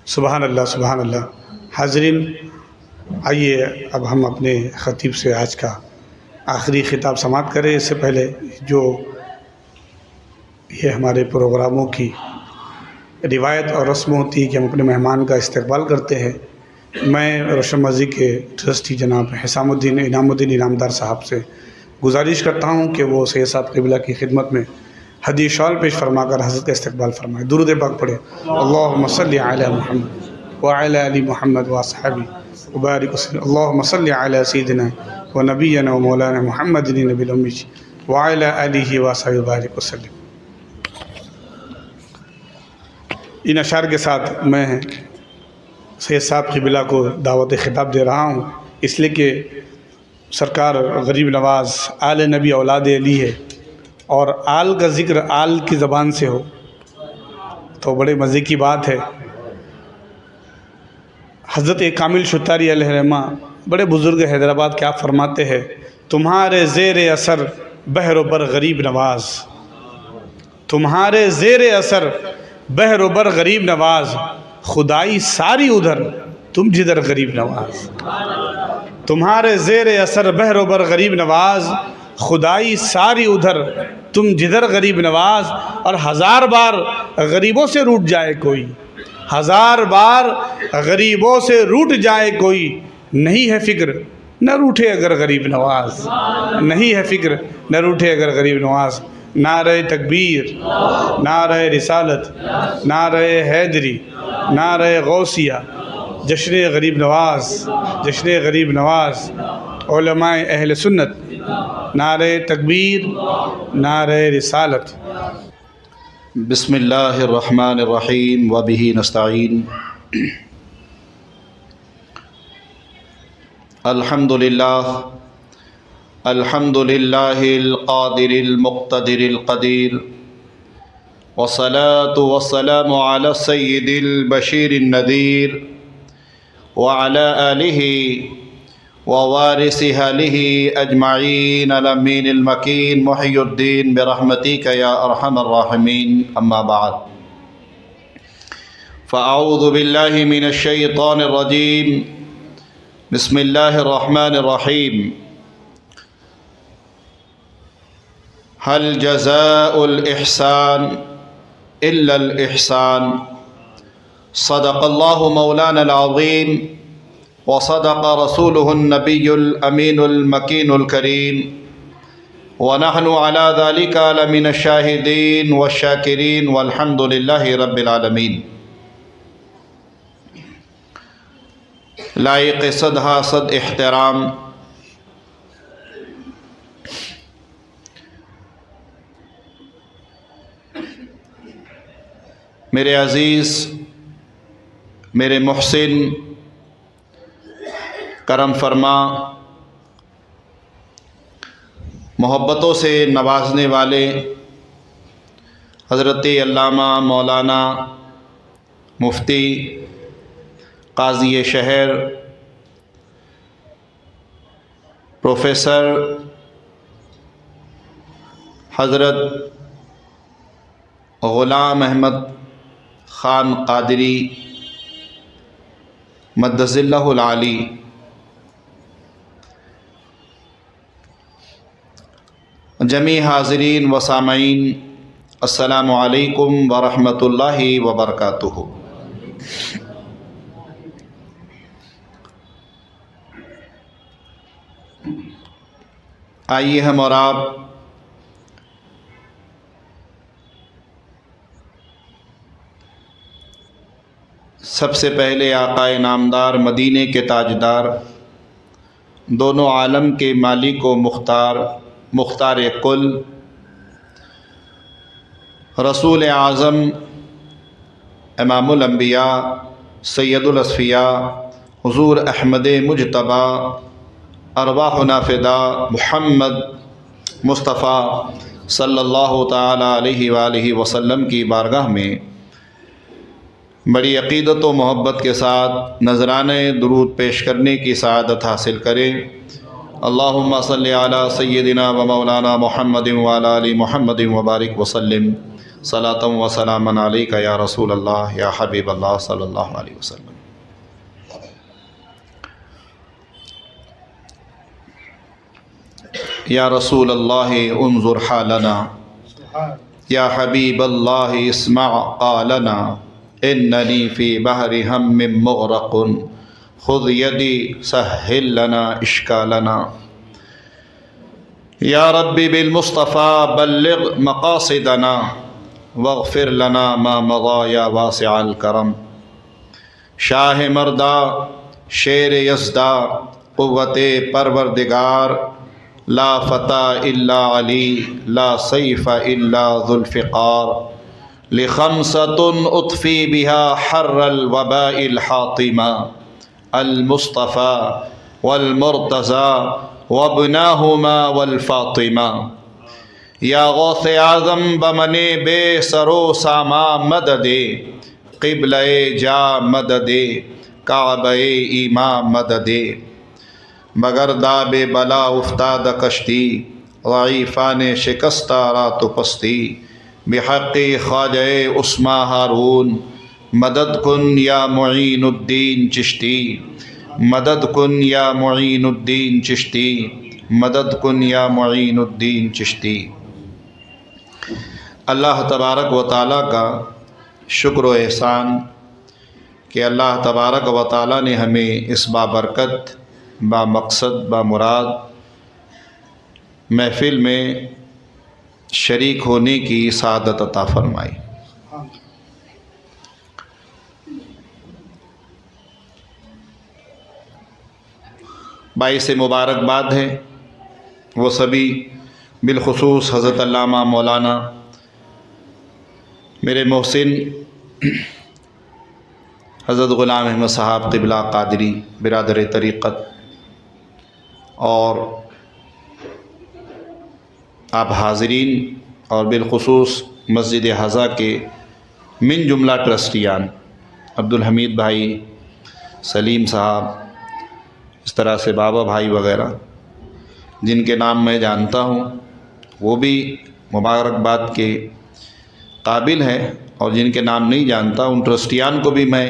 سبحان اللہ سبحان اللہ۔ حاضرین، آئیے اب ہم اپنے خطیب سے آج کا آخری خطاب سماعت کریں۔ اس سے پہلے جو یہ ہمارے پروگراموں کی روایت اور رسم ہوتی ہے کہ ہم اپنے مہمان کا استقبال کرتے ہیں، میں روشن مسجد کے ٹرسٹی جناب حسام الدین انعام الدین انعامدار صاحب سے گزارش کرتا ہوں کہ وہ سید صاحب قبلہ کی خدمت میں ہدیہ شال پیش فرما کر حضرت کا استقبال فرمائے۔ درود پاک پڑھے۔ اللہم صلی علی محمد وعلی آل محمد واصحابہ وبارک وسلم۔ اللہم صلی علی سیدنا و نبینا و مولانا محمد نبی الامی وعلی آلہ واصحابہ وبارک وسلم۔ ان اشعار کے ساتھ میں سید صاحب قبلہ کو دعوت خطاب دے رہا ہوں، اس لیے کہ سرکار غریب نواز آل نبی اولاد علی ہے، اور آل کا ذکر آل کی زبان سے ہو تو بڑے مزے کی بات ہے۔ حضرت کامل شتاری علیہ رحمہ بڑے بزرگ حیدرآباد کے آپ فرماتے ہیں، تمہارے زیر اثر بحر و بر غریب نواز، تمہارے زیر اثر بحر و بر غریب نواز، خدائی ساری ادھر تم جدھر غریب نواز۔ تمہارے زیر اثر بحر و بر غریب نواز، خدائی ساری ادھر تم جدھر غریب نواز۔ اور ہزار بار غریبوں سے روٹ جائے کوئی، ہزار بار غریبوں سے روٹ جائے کوئی، نہیں ہے فکر نہ روٹھے اگر غریب نواز، نہیں ہے فکر نہ روٹھے اگر غریب نواز۔ نعرہ تکبیر، نعرہ رسالت، نعرہ حیدری، نعرہ غوثیہ، جشن غریب نواز، جشن غریب نواز، علماء اہل سنت، نعرہ تکبیر، نعرہ رسالت۔ بسم اللہ الرحمن الرحیم وبہ نستعین۔ الحمد للہ، الحمد للہ القادر المقتدر القدیر، والصلاة والسلام علی السید البشیر النذیر، وعلی آلہ ووارث آلہ اجمعین الامین المکین محی الدین برحمتک یا ارحم الراحمین۔ اما بعد، فاعوذ باللہ من الشیطان الرجیم، بسم اللہ الرحمن الرحیم۔ هل جزاء الإحسان إلا الإحسان، صدق الله مولانا العظيم وصدق رسوله النبي الأمين المكين الكريم، ونحن على ذلك لمن الشاهدين والشاكرين والحمد لله رب العالمين۔ لائق صدها صد احترام، میرے عزیز، میرے محسن، کرم فرما، محبتوں سے نوازنے والے حضرت علامہ مولانا مفتی قاضی شہر پروفیسر حضرت غلام احمد خان قادری مدث اللہ العالی، جمیع حاضرین و سامعین، السلام علیکم ورحمۃ اللہ وبرکاتہ۔ آئیے ہم اور آپ سب سے پہلے آقا نامدار، مدینے کے تاجدار، دونوں عالم کے مالک و مختار کل، رسول اعظم، امام الانبیاء، سید الاصفیاء، حضور احمد مجتبی، ارواحنا فدا محمد مصطفیٰ صلی اللہ تعالیٰ علیہ وآلہ وسلم کی بارگاہ میں بڑی عقیدت و محبت کے ساتھ نذرانہ درود پیش کرنے کی سعادت حاصل کریں۔ اللہم صلی علی سیدنا و مولانا محمد وعلی آل محمد وبارک وسلم۔ صلاۃ و سلاما علیک یا رسول اللہ یا حبیب اللہ صلی اللہ علیہ وسلم۔ یا رسول اللہ انظر حالنا، یا حبیب اللہ اسمع قالنا، اننی فی بحر ہم مغرق خذ یدی سہل لنا اشکالنا۔ یا ربی بالمصطفیٰ بلغ مقاصدنا واغفر لنا ما مضى یا واسع الکرم۔ شاہ مردہ شیر یزدہ قوت پروردگار، لا فتح الا علی لا سیف الا ذو الفقار، لخمسۃ اطفی بها حر الوباء الحاطمہ، المصطفى والمرتضى وابناہما والفاطمہ۔ یا غوث اعظم بمن بے سرو ساما مدد، قبلہ جا مدد، کعبہ ایما مدد۔ مگر داب بلا افتاد کشتی، ضعیفان شکستہ رات و پستی، بحق خواجہ عثمان ہارون مدد کن یا معین الدین چشتی، مدد کن یا معین الدین چشتی، مدد کن یا معین الدین چشتی۔ اللہ تبارک و تعالیٰ کا شکر و احسان کہ اللہ تبارک و تعالیٰ نے ہمیں اس بابرکت، با مقصد، با مراد محفل میں شریک ہونے کی سعادت عطا فرمائی۔ باعث مبارکباد ہے وہ سبھی، بالخصوص حضرت علامہ مولانا میرے محسن حضرت غلام احمد صاحب قبلہ قادری برادر طریقت، اور آپ حاضرین، اور بالخصوص مسجد حضا کے من جملہ ٹرسٹیان عبدالحمید بھائی، سلیم صاحب، اس طرح سے بابا بھائی وغیرہ جن کے نام میں جانتا ہوں، وہ بھی مبارکباد کے قابل ہیں، اور جن کے نام نہیں جانتا ان ٹرسٹیان کو بھی میں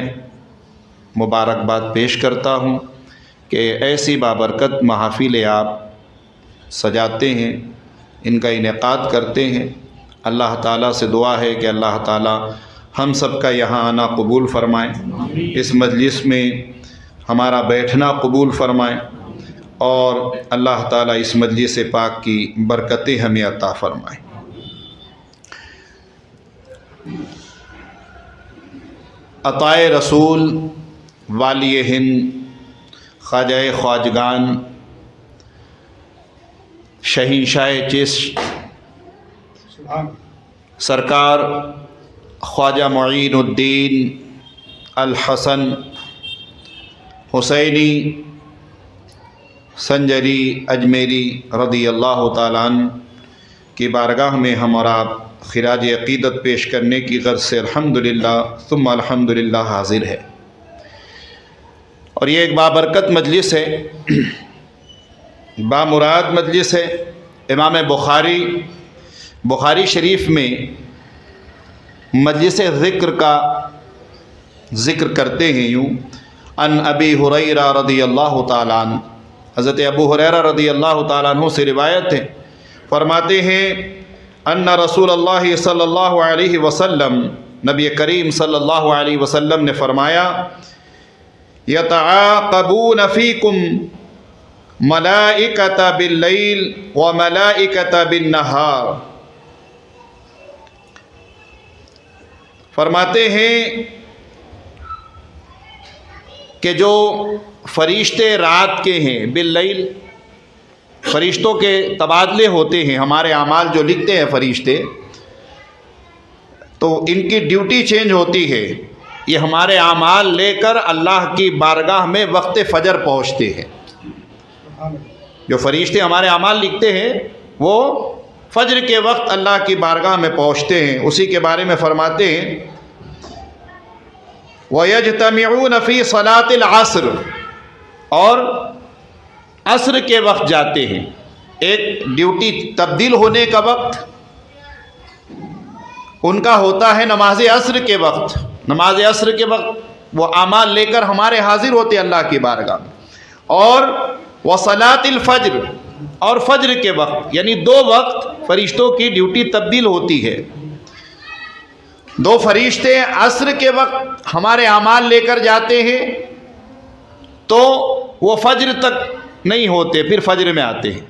مبارکباد پیش کرتا ہوں کہ ایسی بابرکت محافل آپ سجاتے ہیں، ان کا انعقاد کرتے ہیں۔ اللہ تعالیٰ سے دعا ہے کہ اللہ تعالیٰ ہم سب کا یہاں آنا قبول فرمائے، اس مجلس میں ہمارا بیٹھنا قبول فرمائے، اور اللہ تعالیٰ اس مجلس پاک کی برکتیں ہمیں عطا فرمائے۔ عطائے رسول والی ہند خواجہ خواجگان شہنشاہ چشت سرکار خواجہ معین الدین الحسن حسینی سنجری اجمیری رضی اللہ تعالیٰ عنہ کی بارگاہ میں ہم اور آپ خراج عقیدت پیش کرنے کی غرض سے الحمدللہ ثم الحمدللہ حاضر ہے۔ اور یہ ایک بابرکت مجلس ہے، بامراد مجلس ہے۔ امام بخاری شریف میں مجلس ذکر کا ذکر کرتے ہیں یوں، ان ابی ہریرہ رضی اللہ تعالیٰ عنہ، حضرت ابو ہریرہ رضی اللہ تعالیٰ عنہ سے روایت ہے، فرماتے ہیں ان رسول اللہ صلی اللہ علیہ وسلم، نبی کریم صلی اللہ علیہ وسلم نے فرمایا، یتعاقبون فیکم ملائکۃ باللیل و ملائکۃ بالنہار۔ فرماتے ہیں کہ جو فرشتے رات کے ہیں، باللیل فرشتوں کے تبادلے ہوتے ہیں، ہمارے اعمال جو لکھتے ہیں فرشتے، تو ان کی ڈیوٹی چینج ہوتی ہے، یہ ہمارے اعمال لے کر اللہ کی بارگاہ میں وقت فجر پہنچتے ہیں۔ جو فرشتے ہمارے اعمال لکھتے ہیں وہ فجر کے وقت اللہ کی بارگاہ میں پہنچتے ہیں۔ اسی کے بارے میں فرماتے ہیں وَيَجْتَمِعُونَ فِي صَلَاةِ الْعَصْرِ، اور عصر کے وقت جاتے ہیں، ایک ڈیوٹی تبدیل ہونے کا وقت، ان کا ہوتا ہے نماز عصر کے وقت. نماز عصر کے وقت وہ اعمال لے کر ہمارے حاضر ہوتے ہیں اللہ کی بارگاہ میں. اور وصلاۃ الفجر، اور فجر کے وقت، یعنی 2 وقت فرشتوں کی ڈیوٹی تبدیل ہوتی ہے. 2 فرشتے عصر کے وقت ہمارے اعمال لے کر جاتے ہیں تو وہ فجر تک نہیں ہوتے، پھر فجر میں آتے ہیں.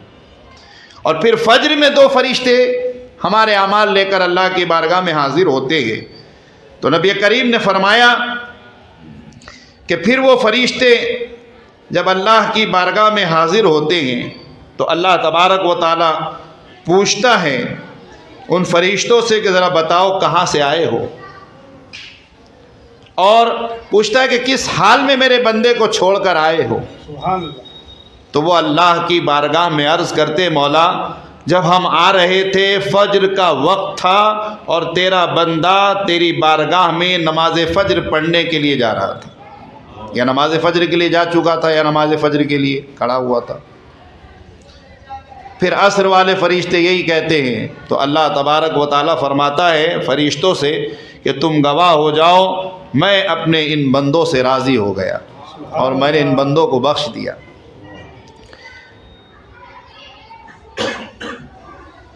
اور پھر فجر میں 2 فرشتے ہمارے اعمال لے کر اللہ کی بارگاہ میں حاضر ہوتے ہیں. تو نبی کریم نے فرمایا کہ پھر وہ فرشتے جب اللہ کی بارگاہ میں حاضر ہوتے ہیں تو اللہ تبارک و تعالی پوچھتا ہے ان فرشتوں سے کہ ذرا بتاؤ کہاں سے آئے ہو، اور پوچھتا ہے کہ کس حال میں میرے بندے کو چھوڑ کر آئے ہو. سبحان اللہ. تو وہ اللہ کی بارگاہ میں عرض کرتے مولا جب ہم آ رہے تھے فجر کا وقت تھا اور تیرا بندہ تیری بارگاہ میں نماز فجر پڑھنے کے لیے جا رہا تھا، یا نماز فجر کے لیے جا چکا تھا یا نماز فجر کے لیے کھڑا ہوا تھا. پھر عصر والے فرشتے یہی کہتے ہیں تو اللہ تبارک و تعالیٰ فرماتا ہے فرشتوں سے کہ تم گواہ ہو جاؤ میں اپنے ان بندوں سے راضی ہو گیا اور میں نے ان بندوں کو بخش دیا.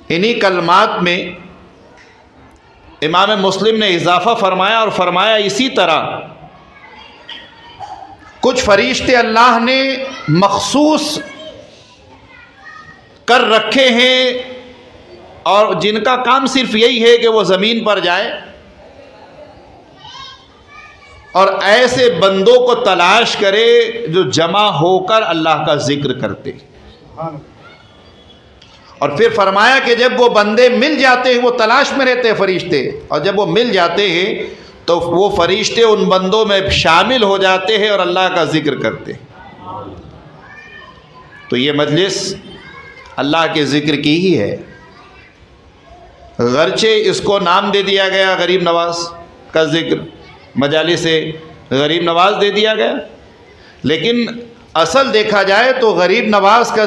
انہی کلمات میں امام مسلم نے اضافہ فرمایا اور فرمایا اسی طرح کچھ فرشتے اللہ نے مخصوص کر رکھے ہیں اور جن کا کام صرف یہی ہے کہ وہ زمین پر جائے اور ایسے بندوں کو تلاش کرے جو جمع ہو کر اللہ کا ذکر کرتے. اور پھر فرمایا کہ جب وہ بندے مل جاتے ہیں، وہ تلاش میں رہتے ہیں فرشتے، اور جب وہ مل جاتے ہیں تو وہ فرشتے ان بندوں میں شامل ہو جاتے ہیں اور اللہ کا ذکر کرتے ہیں. تو یہ مجلس اللہ کے ذکر کی ہی ہے، گرچہ اس کو نام دے دیا گیا غریب نواز کا ذکر، مجالس غریب نواز دے دیا گیا، لیکن اصل دیکھا جائے تو غریب نواز کا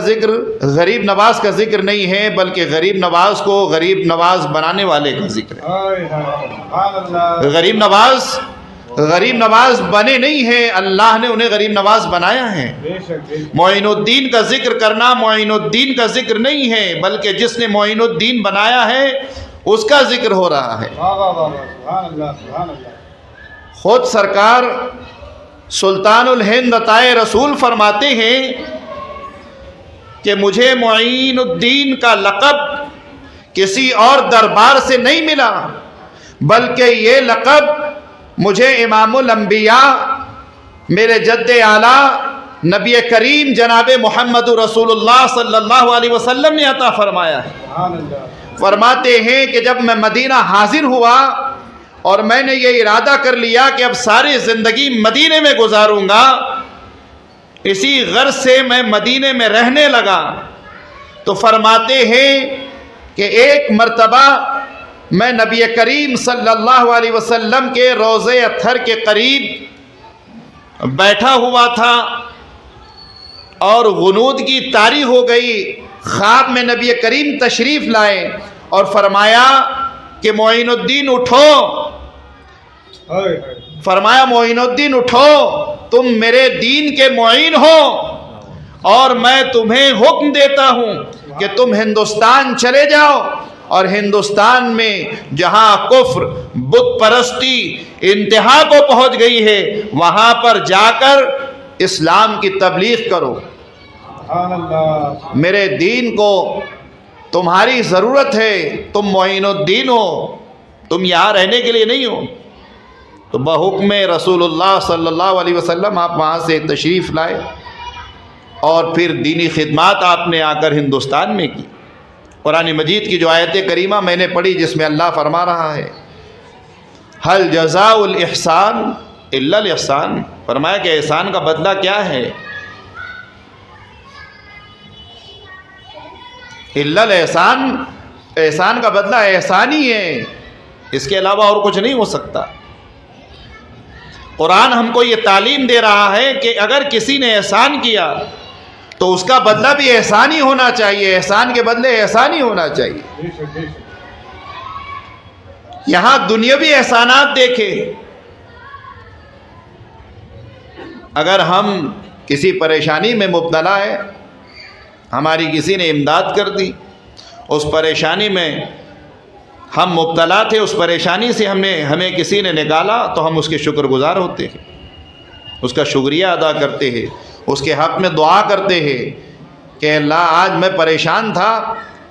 ذکر نہیں ہے، بلکہ غریب نواز کو غریب نواز بنانے والے کا ذکر ہے. غریب نواز بنے نہیں ہیں، اللہ نے انہیں غریب نواز بنایا ہے. معین الدین کا ذکر کرنا معین الدین کا ذکر نہیں ہے، بلکہ جس نے معین الدین بنایا ہے اس کا ذکر ہو رہا ہے. خود سرکار سلطان الہند عطائے رسول فرماتے ہیں کہ مجھے معین الدین کا لقب کسی اور دربار سے نہیں ملا، بلکہ یہ لقب مجھے امام الانبیاء میرے جد اعلیٰ نبی کریم جناب محمد رسول اللہ صلی اللہ علیہ وسلم نے عطا فرمایا ہے. فرماتے ہیں کہ جب میں مدینہ حاضر ہوا اور میں نے یہ ارادہ کر لیا کہ اب ساری زندگی مدینے میں گزاروں گا، اسی غرض سے میں مدینے میں رہنے لگا، تو فرماتے ہیں کہ ایک مرتبہ میں نبی کریم صلی اللہ علیہ وسلم کے روضہ اطہر کے قریب بیٹھا ہوا تھا اور غنود کی طاری ہو گئی. خواب میں نبی کریم تشریف لائے اور فرمایا کہ معین الدین اٹھو، فرمایا معین الدین اٹھو، تم میرے دین کے معین ہو اور میں تمہیں حکم دیتا ہوں کہ تم ہندوستان چلے جاؤ، اور ہندوستان میں جہاں کفر بت پرستی انتہا کو پہنچ گئی ہے وہاں پر جا کر اسلام کی تبلیغ کرو. میرے دین کو تمہاری ضرورت ہے، تم معین الدین ہو، تم یہاں رہنے کے لیے نہیں ہو. تو بحکم رسول اللہ صلی اللہ علیہ وسلم آپ وہاں سے تشریف لائے اور پھر دینی خدمات آپ نے آ کر ہندوستان میں کی. قرآن مجید کی جو آیت کریمہ میں نے پڑھی جس میں اللہ فرما رہا ہے حل جزاء الاحسان الا الاحسان، فرمایا کہ احسان کا بدلہ کیا ہے؟ الا الاحسان، احسان کا بدلہ احسان ہی ہے، اس کے علاوہ اور کچھ نہیں ہو سکتا. قرآن ہم کو یہ تعلیم دے رہا ہے کہ اگر کسی نے احسان کیا تو اس کا بدلہ بھی احسان ہی ہونا چاہیے، احسان کے بدلے احسان ہی ہونا چاہیے. یہاں دنیاوی احسانات دیکھے. اگر ہم کسی پریشانی میں مبتلا ہے، ہماری کسی نے امداد کر دی، اس پریشانی میں ہم مبتلا تھے، اس پریشانی سے ہمیں کسی نے نکالا، تو ہم اس کے شکر گزار ہوتے ہیں، اس کا شکریہ ادا کرتے ہیں، اس کے حق میں دعا کرتے ہیں کہ اللہ آج میں پریشان تھا،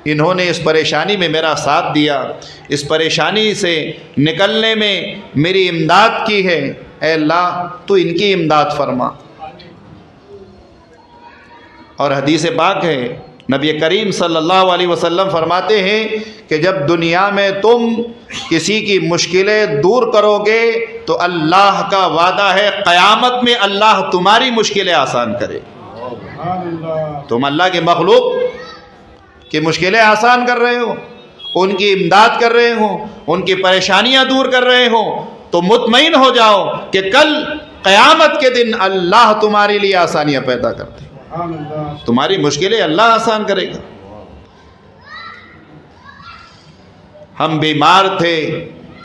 انہوں نے اس پریشانی میں میرا ساتھ دیا، اس پریشانی سے نکلنے میں میری امداد کی ہے، اے اللہ تو ان کی امداد فرما. اور حدیث پاک ہے، نبی کریم صلی اللہ علیہ وسلم فرماتے ہیں کہ جب دنیا میں تم کسی کی مشکلیں دور کرو گے تو اللہ کا وعدہ ہے قیامت میں اللہ تمہاری مشکلیں آسان کرے. تم اللہ کے مخلوق کی مشکلیں آسان کر رہے ہو، ان کی امداد کر رہے ہو، ان کی پریشانیاں دور کر رہے ہو، تو مطمئن ہو جاؤ کہ کل قیامت کے دن اللہ تمہارے لیے آسانیاں پیدا کرتے، تمہاری مشکلیں اللہ آسان کرے گا. ہم بیمار تھے،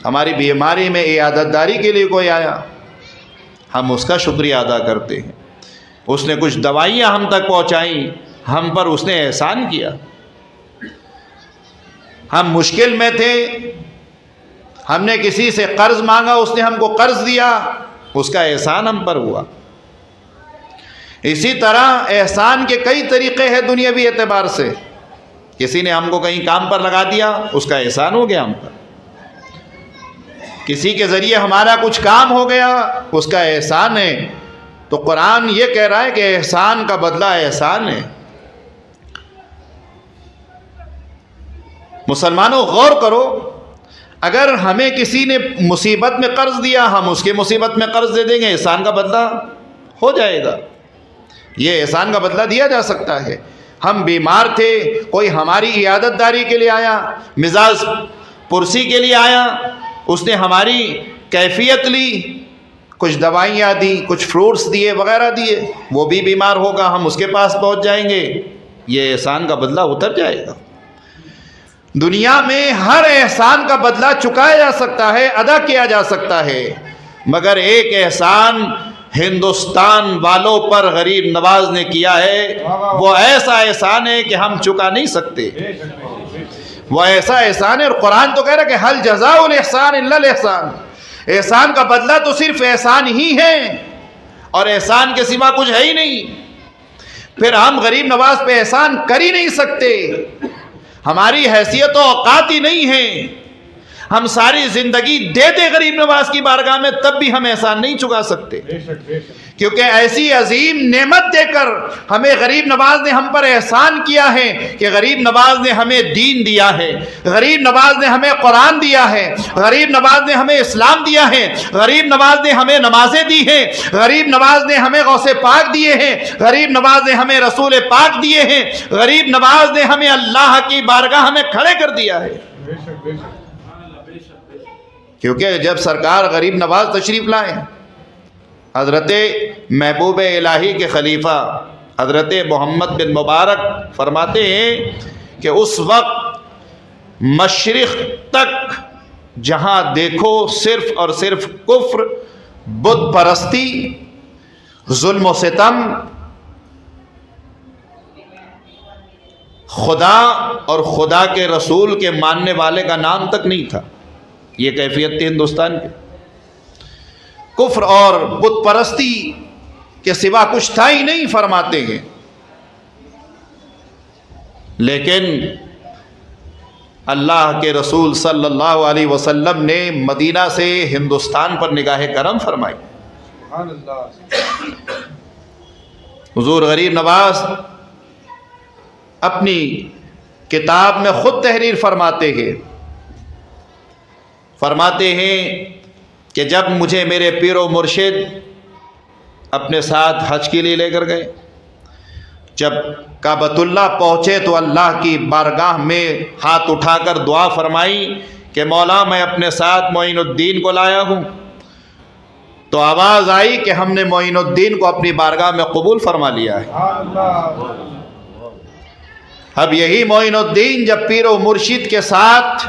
ہماری بیماری میں عیادت داری کے لیے کوئی آیا، ہم اس کا شکریہ ادا کرتے ہیں. اس نے کچھ دوائیاں ہم تک پہنچائیں، ہم پر اس نے احسان کیا. ہم مشکل میں تھے، ہم نے کسی سے قرض مانگا، اس نے ہم کو قرض دیا، اس کا احسان ہم پر ہوا. اسی طرح احسان کے کئی طریقے ہیں دنیاوی اعتبار سے. کسی نے ہم کو کہیں کام پر لگا دیا، اس کا احسان ہو گیا ہم پر. کسی کے ذریعے ہمارا کچھ کام ہو گیا، اس کا احسان ہے. تو قرآن یہ کہہ رہا ہے کہ احسان کا بدلہ احسان ہے. مسلمانوں غور کرو، اگر ہمیں کسی نے مصیبت میں قرض دیا، ہم اس کے مصیبت میں قرض دے دیں گے، احسان کا بدلہ ہو جائے گا. یہ احسان کا بدلہ دیا جا سکتا ہے. ہم بیمار تھے، کوئی ہماری عیادت داری کے لیے آیا، مزاج پرسی کے لیے آیا، اس نے ہماری کیفیت لی، کچھ دوائیاں دی، کچھ فروٹس دیے وغیرہ دیے، وہ بھی بیمار ہوگا، ہم اس کے پاس پہنچ جائیں گے، یہ احسان کا بدلہ اتر جائے گا. دنیا میں ہر احسان کا بدلہ چکایا جا سکتا ہے، ادا کیا جا سکتا ہے، مگر ایک احسان ہندوستان والوں پر غریب نواز نے کیا ہے، وہ ایسا احسان ہے کہ ہم چکا نہیں سکتے. وہ ایسا احسان ہے، اور قرآن تو کہہ رہا ہے کہ حل جزاء الاحسان الا الاحسان. احسان کا بدلہ تو صرف احسان ہی ہے، اور احسان کے سوا کچھ ہے ہی نہیں. پھر ہم غریب نواز پہ احسان کر ہی نہیں سکتے، ہماری حیثیت و اوقات ہی نہیں ہے. ہم ساری زندگی دے دے غریب نواز کی بارگاہ میں، تب بھی ہم احسان نہیں چکا سکتے، کیونکہ ایسی عظیم نعمت دے کر ہمیں غریب نواز نے ہم پر احسان کیا ہے کہ غریب نواز نے ہمیں دین دیا ہے، غریب نواز نے ہمیں قرآن دیا ہے، غریب نواز نے ہمیں اسلام دیا ہے، غریب نواز نے ہمیں نمازیں دی ہیں، غریب نواز نے ہمیں غوث پاک دیے ہیں، غریب نواز نے ہمیں رسول پاک دیے ہیں، غریب نواز نے ہمیں اللہ کی بارگاہ میں کھڑے کر دیا ہے. کیونکہ جب سرکار غریب نواز تشریف لائے، حضرت محبوب الہی کے خلیفہ حضرت محمد بن مبارک فرماتے ہیں کہ اس وقت مشرق تک جہاں دیکھو صرف اور صرف کفر، بت پرستی، ظلم و ستم، خدا اور خدا کے رسول کے ماننے والے کا نام تک نہیں تھا. یہ کیفیت تھی ہندوستان کی. کفر اور بت پرستی کے سوا کچھ تھا ہی نہیں فرماتے ہیں. لیکن اللہ کے رسول صلی اللہ علیہ وسلم نے مدینہ سے ہندوستان پر نگاہ کرم فرمائی. حضور غریب نواز اپنی کتاب میں خود تحریر فرماتے ہیں کہ جب مجھے میرے پیر و مرشد اپنے ساتھ حج کے لیے لے کر گئے، جب کعبۃ اللہ پہنچے تو اللہ کی بارگاہ میں ہاتھ اٹھا کر دعا فرمائی کہ مولا میں اپنے ساتھ معین الدین کو لایا ہوں. تو آواز آئی کہ ہم نے معین الدین کو اپنی بارگاہ میں قبول فرما لیا ہے. اب یہی معین الدین جب پیر و مرشد کے ساتھ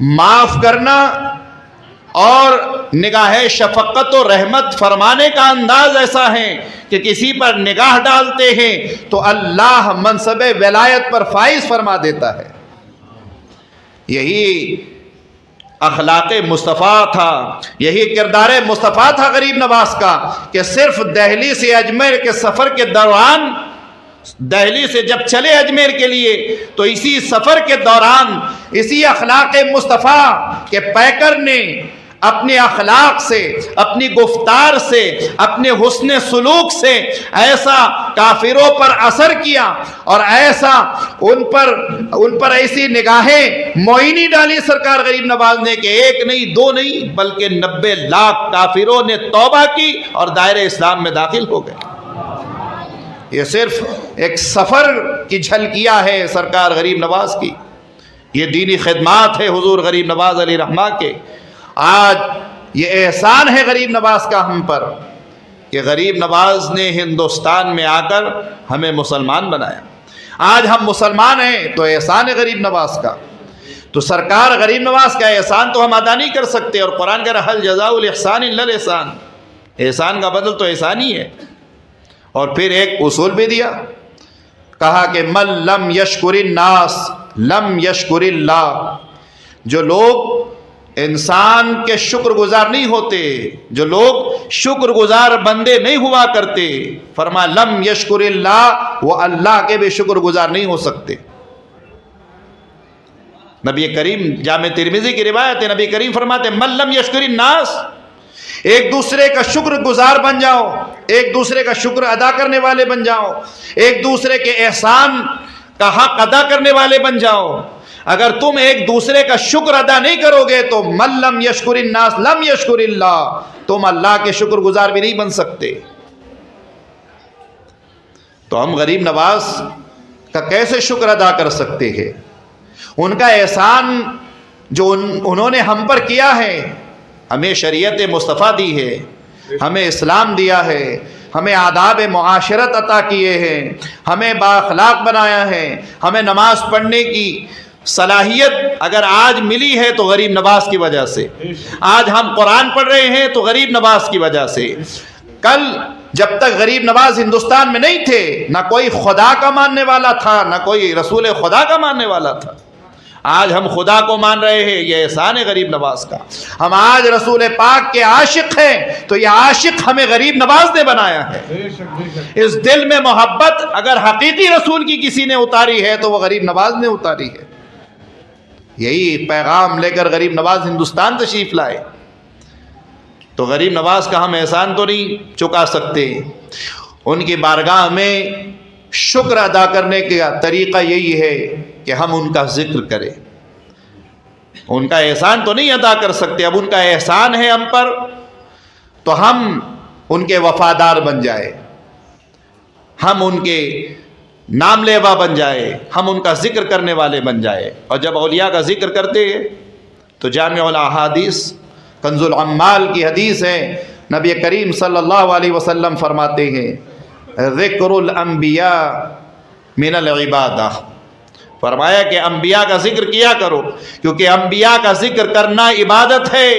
معاف کرنا اور نگاہ شفقت و رحمت فرمانے کا انداز ایسا ہے کہ کسی پر نگاہ ڈالتے ہیں تو اللہ منصب ولایت پر فائز فرما دیتا ہے۔ یہی اخلاق مصطفیٰ تھا، یہی کردار مصطفیٰ تھا غریب نواز کا، کہ صرف دہلی سے اجمیر کے سفر کے دوران، دہلی سے جب چلے اجمیر کے لیے تو اسی سفر کے دوران اسی اخلاق مصطفیٰ کے پیکر نے اپنے اخلاق سے، اپنی گفتار سے، اپنے حسن سلوک سے ایسا کافروں پر اثر کیا اور ایسا ان پر ایسی نگاہیں معینی ڈالی سرکار غریب نواز نے کہ ایک نہیں دو نہیں بلکہ 90 لاکھ کافروں نے توبہ کی اور دائرہ اسلام میں داخل ہو گئے۔ یہ صرف ایک سفر کی جھلکیاں ہے سرکار غریب نواز کی، یہ دینی خدمات ہے حضور غریب نواز علیہ رحمہ کے۔ آج یہ احسان ہے غریب نواز کا ہم پر کہ غریب نواز نے ہندوستان میں آ کر ہمیں مسلمان بنایا۔ آج ہم مسلمان ہیں تو احسان ہے غریب نواز کا۔ تو سرکار غریب نواز کا احسان تو ہم ادا نہیں کر سکتے، اور قرآن کہہ رہا ہے جزاء الاحسان الا الاحسان، احسان کا بدل تو احسان ہی ہے۔ اور پھر ایک اصول بھی دیا، کہا کہ من لم یشکر الناس لم یشکر اللہ، جو لوگ انسان کے شکر گزار نہیں ہوتے، جو لوگ شکر گزار بندے نہیں ہوا کرتے، فرمایا لم یشکر اللہ، وہ اللہ کے بھی شکر گزار نہیں ہو سکتے۔ نبی کریم، جامع ترمذی کی روایت ہے، نبی کریم فرماتے ہیں من لم یشکر الناس، ایک دوسرے کا شکر گزار بن جاؤ، ایک دوسرے کا شکر ادا کرنے والے بن جاؤ، ایک دوسرے کے احسان کا حق ادا کرنے والے بن جاؤ۔ اگر تم ایک دوسرے کا شکر ادا نہیں کرو گے تو من لم یشکر الناس لم یشکر اللہ، تم اللہ کے شکر گزار بھی نہیں بن سکتے۔ تو ہم غریب نواز کا کیسے شکر ادا کر سکتے ہیں؟ ان کا احسان جو انہوں نے ہم پر کیا ہے، ہمیں شریعت مصطفیٰ دی ہے، ہمیں اسلام دیا ہے، ہمیں آداب معاشرت عطا کیے ہیں، ہمیں بااخلاق بنایا ہے، ہمیں نماز پڑھنے کی صلاحیت اگر آج ملی ہے تو غریب نواز کی وجہ سے، آج ہم قرآن پڑھ رہے ہیں تو غریب نواز کی وجہ سے۔ کل جب تک غریب نواز ہندوستان میں نہیں تھے، نہ کوئی خدا کا ماننے والا تھا، نہ کوئی رسول خدا کا ماننے والا تھا۔ آج ہم خدا کو مان رہے ہیں، یہ احسان ہے غریب نواز کا۔ ہم آج رسول پاک کے عاشق ہیں تو یہ عاشق ہمیں غریب نواز نے بنایا ہے۔ اس دل میں محبت اگر حقیقی رسول کی کسی نے اتاری ہے تو وہ غریب نواز نے اتاری ہے۔ یہی پیغام لے کر غریب نواز ہندوستان تشریف لائے، تو غریب نواز کا ہم احسان تو نہیں چکا سکتے۔ ان کی بارگاہ میں شکر ادا کرنے کا طریقہ یہی ہے کہ ہم ان کا ذکر کریں۔ ان کا احسان تو نہیں ادا کر سکتے، اب ان کا احسان ہے ہم پر تو ہم ان کے وفادار بن جائے، ہم ان کے نام لیوا بن جائے، ہم ان کا ذکر کرنے والے بن جائے۔ اور جب اولیاء کا ذکر کرتے ہیں تو جامع الاحادیث کنز العمال کی حدیث ہے، نبی کریم صلی اللہ علیہ وسلم فرماتے ہیں ذکر الانبیاء من العبادہ، فرمایا کہ انبیاء کا ذکر کیا کرو، کیونکہ انبیاء کا ذکر کرنا عبادت ہے،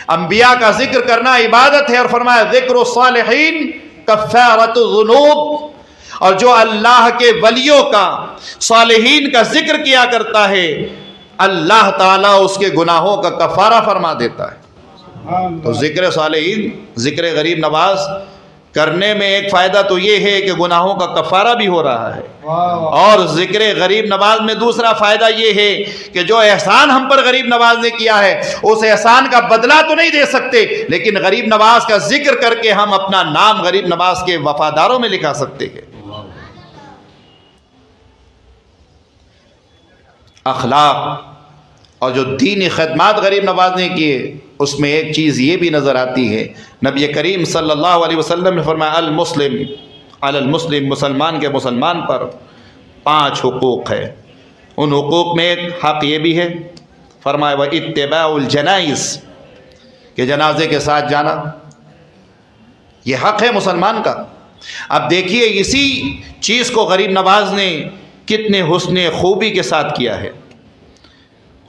انبیاء کا ذکر کرنا عبادت ہے۔ اور فرمایا ذکر الصالحین کفارۃ الذنوب، اور جو اللہ کے ولیوں کا، صالحین کا ذکر کیا کرتا ہے، اللہ تعالیٰ اس کے گناہوں کا کفارہ فرما دیتا ہے۔ تو ذکر صالحین، ذکر غریب نواز کرنے میں ایک فائدہ تو یہ ہے کہ گناہوں کا کفارہ بھی ہو رہا ہے، اور ذکر غریب نواز میں دوسرا فائدہ یہ ہے کہ جو احسان ہم پر غریب نواز نے کیا ہے اس احسان کا بدلہ تو نہیں دے سکتے، لیکن غریب نواز کا ذکر کر کے ہم اپنا نام غریب نواز کے وفاداروں میں لکھا سکتے ہیں۔ اخلاق اور جو دینی خدمات غریب نواز نے کیے، اس میں ایک چیز یہ بھی نظر آتی ہے، نبی کریم صلی اللہ علیہ وسلم نے فرمایا المسلم علی المسلم، مسلمان کے مسلمان پر 5 حقوق ہے۔ ان حقوق میں ایک حق یہ بھی ہے، فرمایا واتباع الجنائز، کہ جنازے کے ساتھ جانا، یہ حق ہے مسلمان کا۔ اب دیکھیے اسی چیز کو غریب نواز نے کتنے حسن خوبی کے ساتھ کیا ہے۔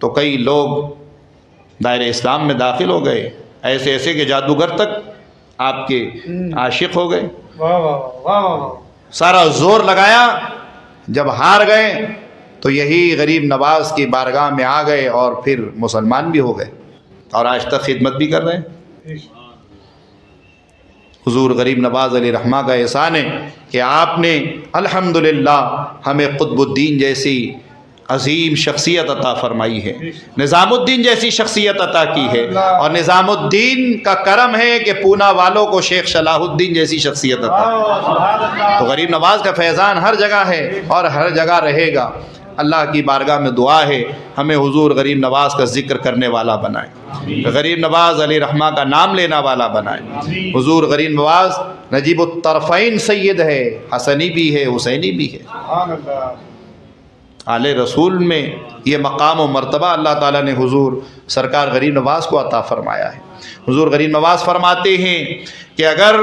تو کئی لوگ دائرہ اسلام میں داخل ہو گئے، ایسے ایسے کہ جادوگر تک آپ کے عاشق ہو گئے۔ سارا زور لگایا، جب ہار گئے تو یہی غریب نواز کی بارگاہ میں آ گئے اور پھر مسلمان بھی ہو گئے اور آج تک خدمت بھی کر رہے ہیں۔ حضور غریب نواز علیہ رحمہ کا احسان ہے کہ آپ نے الحمدللہ ہمیں قطب الدین جیسی عظیم شخصیت عطا فرمائی ہے، نظام الدین جیسی شخصیت عطا کی ہے، اور نظام الدین کا کرم ہے کہ پونا والوں کو شیخ صلاح الدین جیسی شخصیت عطا۔ تو غریب نواز کا فیضان ہر جگہ ہے اور ہر جگہ رہے گا۔ اللہ کی بارگاہ میں دعا ہے ہمیں حضور غریب نواز کا ذکر کرنے والا بنائے، غریب نواز علیہ رحمہ کا نام لینا والا بنائے۔ حضور غریب نواز نجیب الطرفین سید ہے، حسنی بھی ہے، حسینی بھی ہے۔ آل رسول میں یہ مقام و مرتبہ اللہ تعالیٰ نے حضور سرکار غریب نواز کو عطا فرمایا ہے۔ حضور غریب نواز فرماتے ہیں کہ اگر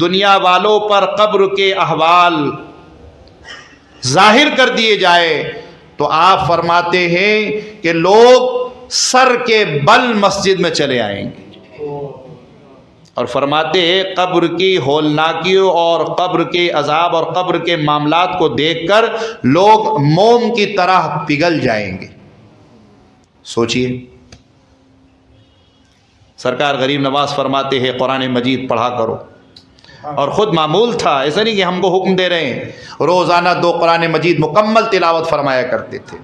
دنیا والوں پر قبر کے احوال ظاہر کر دیے جائے تو آپ فرماتے ہیں کہ لوگ سر کے بل مسجد میں چلے آئیں گے، اور فرماتے ہیں قبر کی ہولناکیوں اور قبر کے عذاب اور قبر کے معاملات کو دیکھ کر لوگ موم کی طرح پگھل جائیں گے۔ سوچئے، سرکار غریب نواز فرماتے ہیں قرآن مجید پڑھا کرو، اور خود معمول تھا، ایسا نہیں کہ ہم کو حکم دے رہے ہیں، روزانہ 2 قرآن مجید مکمل تلاوت فرمایا کرتے تھے۔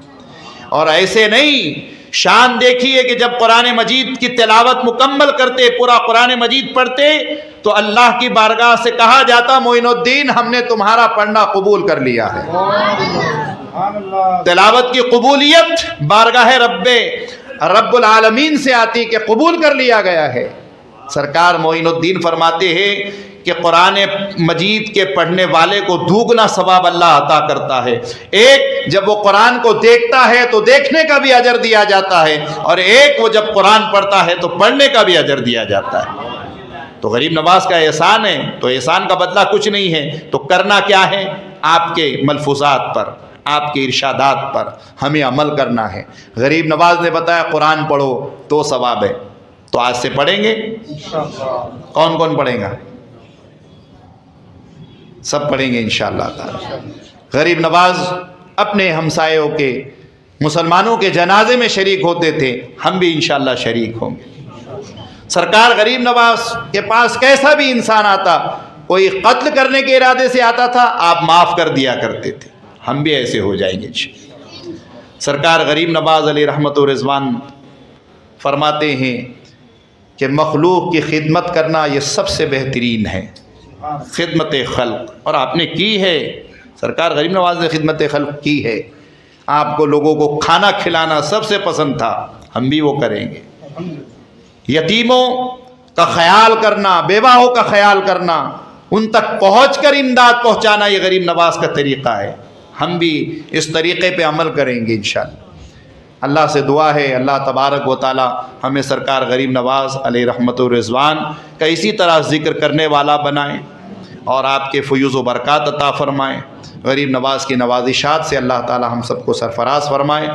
اور ایسے نہیں، شان دیکھیے کہ جب قرآن مجید کی تلاوت مکمل کرتے، پورا قرآن مجید پڑھتے، تو اللہ کی بارگاہ سے کہا جاتا معین الدین ہم نے تمہارا پڑھنا قبول کر لیا ہے۔ تلاوت کی قبولیت بارگاہ رب العالمین سے آتی کہ قبول کر لیا گیا ہے۔ سرکار معین الدین فرماتے ہیں کہ قرآن مجید کے پڑھنے والے کو دوگنا ثواب اللہ عطا کرتا ہے۔ ایک جب وہ قرآن کو دیکھتا ہے تو دیکھنے کا بھی اجر دیا جاتا ہے، اور ایک وہ جب قرآن پڑھتا ہے تو پڑھنے کا بھی اجر دیا جاتا ہے۔ تو غریب نواز کا احسان ہے، تو احسان کا بدلہ کچھ نہیں ہے، تو کرنا کیا ہے؟ آپ کے ملفوظات پر، آپ کے ارشادات پر ہمیں عمل کرنا ہے۔ غریب نواز نے بتایا قرآن پڑھو تو ثواب ہے، تو آج سے پڑھیں گے؟ کون کون پڑھیں گا؟ سب پڑھیں گے انشاءاللہ تعالی۔ غریب نواز اپنے ہمسایوں کے مسلمانوں کے جنازے میں شریک ہوتے تھے، ہم بھی انشاءاللہ شریک ہوں گے۔ سرکار غریب نواز کے پاس کیسا بھی انسان آتا، کوئی قتل کرنے کے ارادے سے آتا تھا، آپ معاف کر دیا کرتے تھے، ہم بھی ایسے ہو جائیں گے انشاءاللہ۔ سرکار غریب نواز علیہ رحمت و رضوان فرماتے ہیں کہ مخلوق کی خدمت کرنا یہ سب سے بہترین ہے، خدمت خلق، اور آپ نے کی ہے۔ سرکار غریب نواز نے خدمت خلق کی ہے۔ آپ کو لوگوں کو کھانا کھلانا سب سے پسند تھا، ہم بھی وہ کریں گے۔ یتیموں کا خیال کرنا، بیواؤں کا خیال کرنا، ان تک پہنچ کر امداد پہنچانا، یہ غریب نواز کا طریقہ ہے، ہم بھی اس طریقے پہ عمل کریں گے انشاءاللہ۔ اللہ سے دعا ہے اللہ تبارک و تعالی ہمیں سرکار غریب نواز علیہ رحمت و رضوان کا اسی طرح ذکر کرنے والا بنائیں، اور آپ کے فیوز و برکات عطا فرمائیں۔ غریب نواز کی نوازشات سے اللہ تعالی ہم سب کو سرفراز فرمائے۔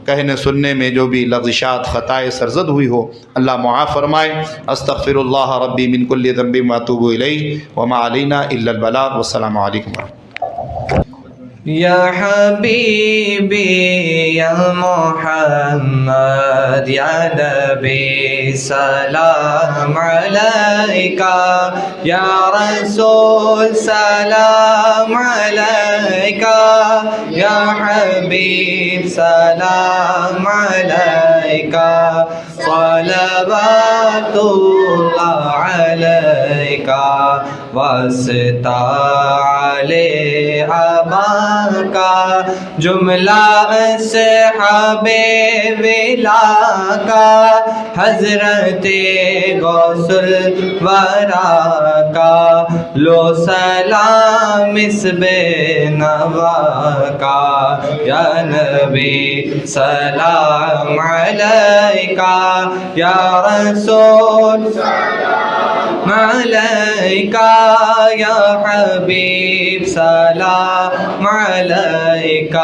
کہنے سننے میں جو بھی لغزشات خطائے سرزد ہوئی ہو اللہ معاف فرمائے۔ استغفر اللہ ربی من کل ذنب واتوب الیہ وما علینا الا البلاغ۔ والسلام علیکم ورحمۃ اللہ۔ یا حبیبی یا محمد یا نبی سلام علیکہ، یا رسول سلام علیکہ، یا حبیب سلام علیکہ، صلوات اللہ علیکہ واسطہ علی ابا کا، جملہ اصحاب ولا کا، حضرت غوث الورا کا، لو سلام اس بے نوا کا، یا نبی سلام علیکہ، یا رسول سلام عليك يا حبيب سلام عليك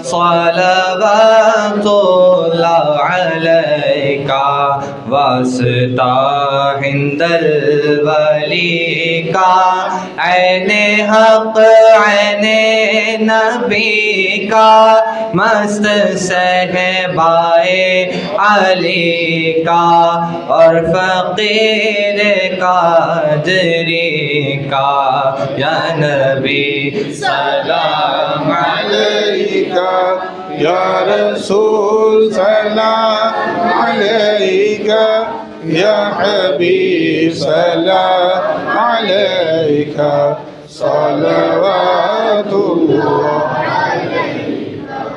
صلوات الله عليك واسطہ عند الولی کا عین حق عین نبی کا مست صحبائے علی کا اور فقیر قادری کا یا نبی سلام علیکہ یا رسول سلام علیکہ یا حبیب سلام علیکہ صلوات اللہ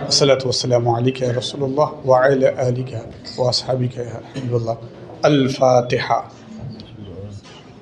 الصلاة والسلام علیکہ یا رسول اللہ وعلی آلکہ واصحابکہ یا حبیب اللہ. الفاتحہ.